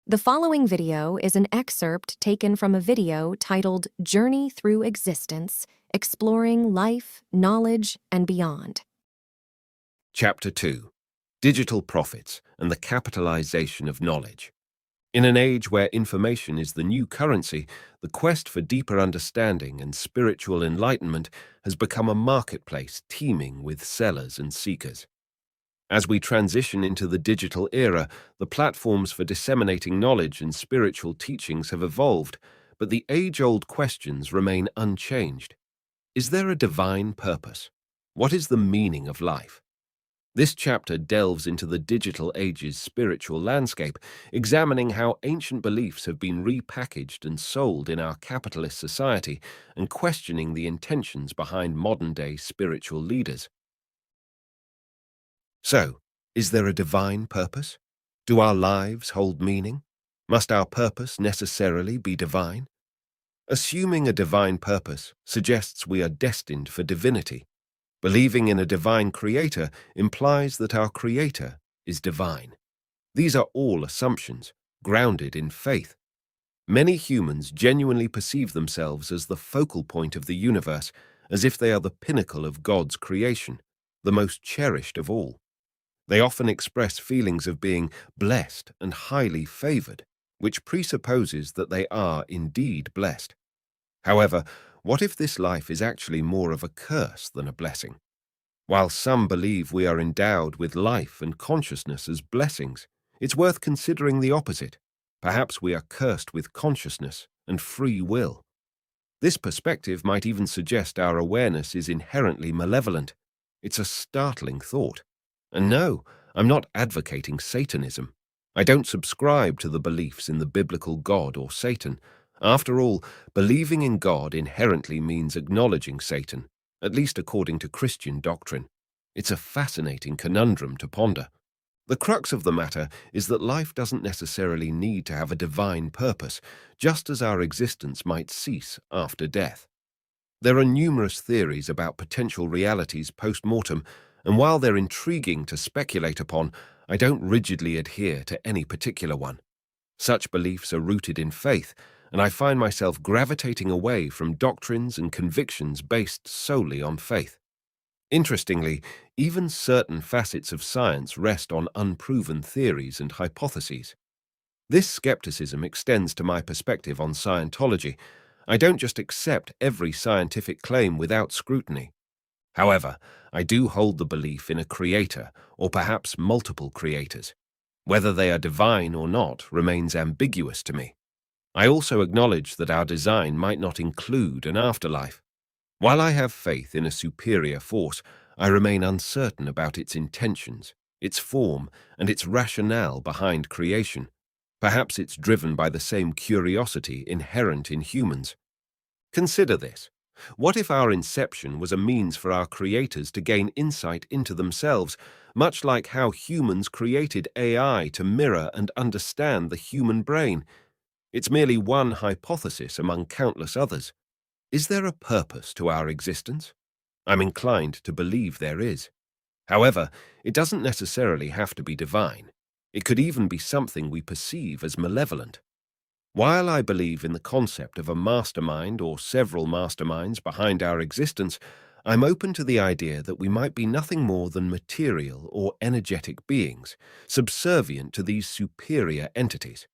The following video is an excerpt taken from a video titled Journey Through Existence, Exploring Life, Knowledge, and Beyond. Chapter 2: Digital Profits and the Capitalization of Knowledge. In an age where information is the new currency, the quest for deeper understanding and spiritual enlightenment has become a marketplace teeming with sellers and seekers. As we transition into the digital era, the platforms for disseminating knowledge and spiritual teachings have evolved, but the age-old questions remain unchanged. Is there a divine purpose? What is the meaning of life? This chapter delves into the digital age's spiritual landscape, examining how ancient beliefs have been repackaged and sold in our capitalist society, and questioning the intentions behind modern-day spiritual leaders. So, is there a divine purpose? Do our lives hold meaning? Must our purpose necessarily be divine? Assuming a divine purpose suggests we are destined for divinity. Believing in a divine creator implies that our creator is divine. These are all assumptions, grounded in faith. Many humans genuinely perceive themselves as the focal point of the universe, as if they are the pinnacle of God's creation, the most cherished of all. They often express feelings of being blessed and highly favored, which presupposes that they are indeed blessed. However, what if this life is actually more of a curse than a blessing? While some believe we are endowed with life and consciousness as blessings, it's worth considering the opposite. Perhaps we are cursed with consciousness and free will. This perspective might even suggest our awareness is inherently malevolent. It's a startling thought. And no, I'm not advocating Satanism. I don't subscribe to the beliefs in the biblical God or Satan. After all, believing in God inherently means acknowledging Satan, at least according to Christian doctrine. It's a fascinating conundrum to ponder. The crux of the matter is that life doesn't necessarily need to have a divine purpose, just as our existence might cease after death. There are numerous theories about potential realities post-mortem, and while they're intriguing to speculate upon, I don't rigidly adhere to any particular one. Such beliefs are rooted in faith, and I find myself gravitating away from doctrines and convictions based solely on faith. Interestingly, even certain facets of science rest on unproven theories and hypotheses. This skepticism extends to my perspective on Scientology. I don't just accept every scientific claim without scrutiny. However, I do hold the belief in a creator, or perhaps multiple creators. Whether they are divine or not remains ambiguous to me. I also acknowledge that our design might not include an afterlife. While I have faith in a superior force, I remain uncertain about its intentions, its form, and its rationale behind creation. Perhaps it's driven by the same curiosity inherent in humans. Consider this. What if our inception was a means for our creators to gain insight into themselves, much like how humans created AI to mirror and understand the human brain? It's merely one hypothesis among countless others. Is there a purpose to our existence? I'm inclined to believe there is. However, it doesn't necessarily have to be divine. It could even be something we perceive as malevolent. While I believe in the concept of a mastermind or several masterminds behind our existence, I'm open to the idea that we might be nothing more than material or energetic beings, subservient to these superior entities.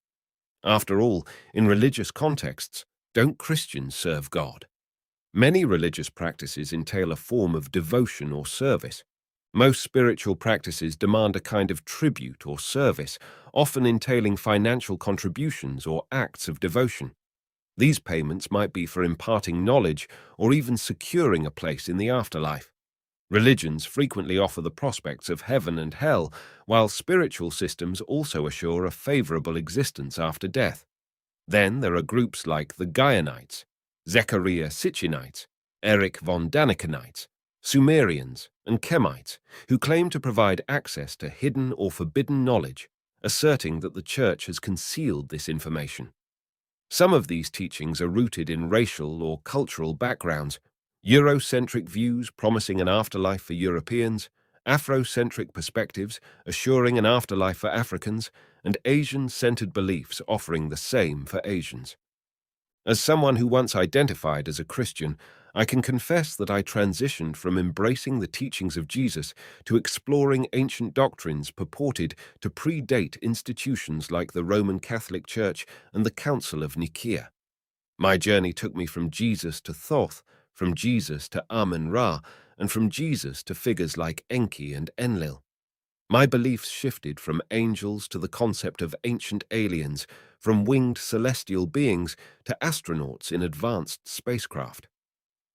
After all, in religious contexts, don't Christians serve God? Many religious practices entail a form of devotion or service. Most spiritual practices demand a kind of tribute or service, often entailing financial contributions or acts of devotion. These payments might be for imparting knowledge or even securing a place in the afterlife. Religions frequently offer the prospects of heaven and hell, while spiritual systems also assure a favorable existence after death. Then there are groups like the Gaianites, Zechariah Sitchinites, Erich von Danikenite, Sumerians, and Chemites, who claim to provide access to hidden or forbidden knowledge, asserting that the Church has concealed this information. Some of these teachings are rooted in racial or cultural backgrounds, Eurocentric views promising an afterlife for Europeans, Afrocentric perspectives assuring an afterlife for Africans, and Asian-centered beliefs offering the same for Asians. As someone who once identified as a Christian, I can confess that I transitioned from embracing the teachings of Jesus to exploring ancient doctrines purported to predate institutions like the Roman Catholic Church and the Council of Nicaea. My journey took me from Jesus to Thoth, from Jesus to Amun-Ra, and from Jesus to figures like Enki and Enlil. My beliefs shifted from angels to the concept of ancient aliens, from winged celestial beings to astronauts in advanced spacecraft.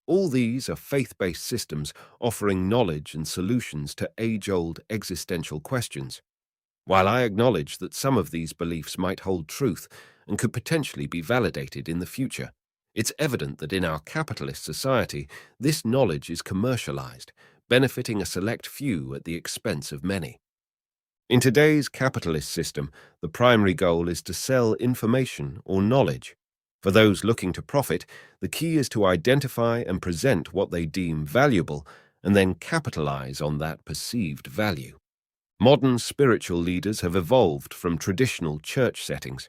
All these are faith-based systems offering knowledge and solutions to age-old existential questions. While I acknowledge that some of these beliefs might hold truth and could potentially be validated in the future, it's evident that in our capitalist society, this knowledge is commercialized, benefiting a select few at the expense of many. In today's capitalist system, the primary goal is to sell information or knowledge. For those looking to profit, the key is to identify and present what they deem valuable and then capitalize on that perceived value. Modern spiritual leaders have evolved from traditional church settings.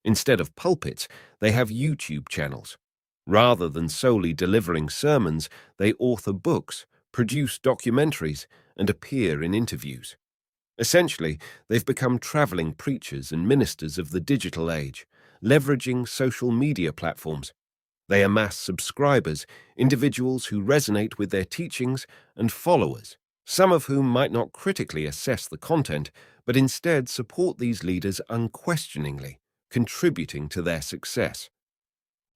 Instead of pulpits, they have YouTube channels. Rather than solely delivering sermons, they author books, produce documentaries, and appear in interviews. Essentially, they've become traveling preachers and ministers of the digital age, leveraging social media platforms. They amass subscribers, individuals who resonate with their teachings, and followers, some of whom might not critically assess the content, but instead support these leaders unquestioningly, contributing to their success.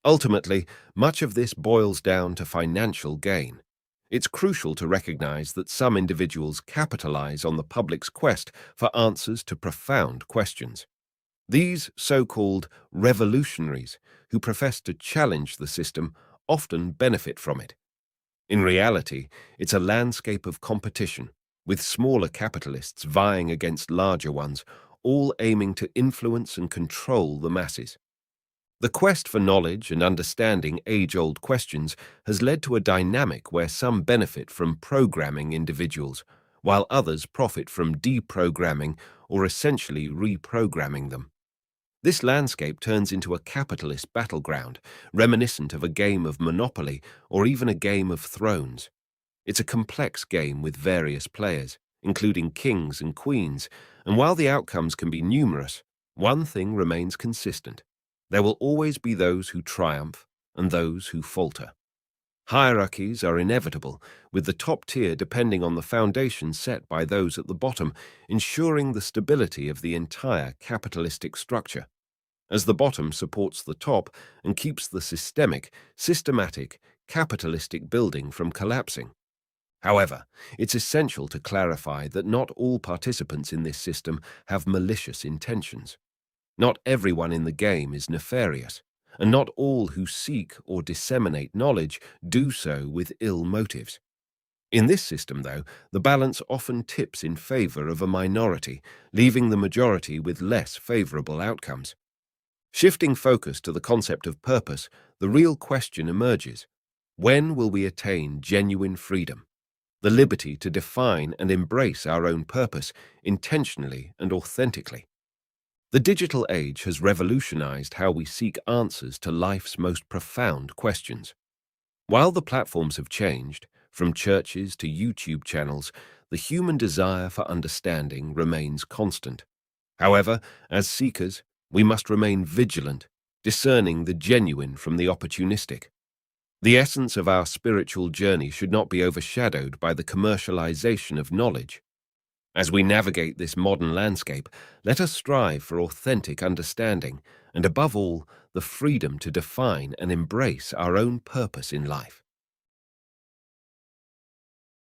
Ultimately, much of this boils down to financial gain. It's crucial to recognize that some individuals capitalize on the public's quest for answers to profound questions. These so-called revolutionaries, who profess to challenge the system, often benefit from it. In reality, it's a landscape of competition, with smaller capitalists vying against larger ones, all aiming to influence and control the masses. The quest for knowledge and understanding age-old questions has led to a dynamic where some benefit from programming individuals, while others profit from deprogramming or essentially reprogramming them. This landscape turns into a capitalist battleground, reminiscent of a game of Monopoly or even a Game of Thrones. It's a complex game with various players, including kings and queens, and while the outcomes can be numerous, one thing remains consistent. There will always be those who triumph and those who falter. Hierarchies are inevitable, with the top tier depending on the foundation set by those at the bottom, ensuring the stability of the entire capitalistic structure, as the bottom supports the top and keeps the systematic, capitalistic building from collapsing. However, it's essential to clarify that not all participants in this system have malicious intentions. Not everyone in the game is nefarious, and not all who seek or disseminate knowledge do so with ill motives. In this system, though, the balance often tips in favor of a minority, leaving the majority with less favorable outcomes. Shifting focus to the concept of purpose, the real question emerges. When will we attain genuine freedom? The liberty to define and embrace our own purpose intentionally and authentically. The digital age has revolutionized how we seek answers to life's most profound questions. While the platforms have changed, from churches to YouTube channels, the human desire for understanding remains constant. However, as seekers, we must remain vigilant, discerning the genuine from the opportunistic. The essence of our spiritual journey should not be overshadowed by the commercialization of knowledge. As we navigate this modern landscape, let us strive for authentic understanding and, above all, the freedom to define and embrace our own purpose in life.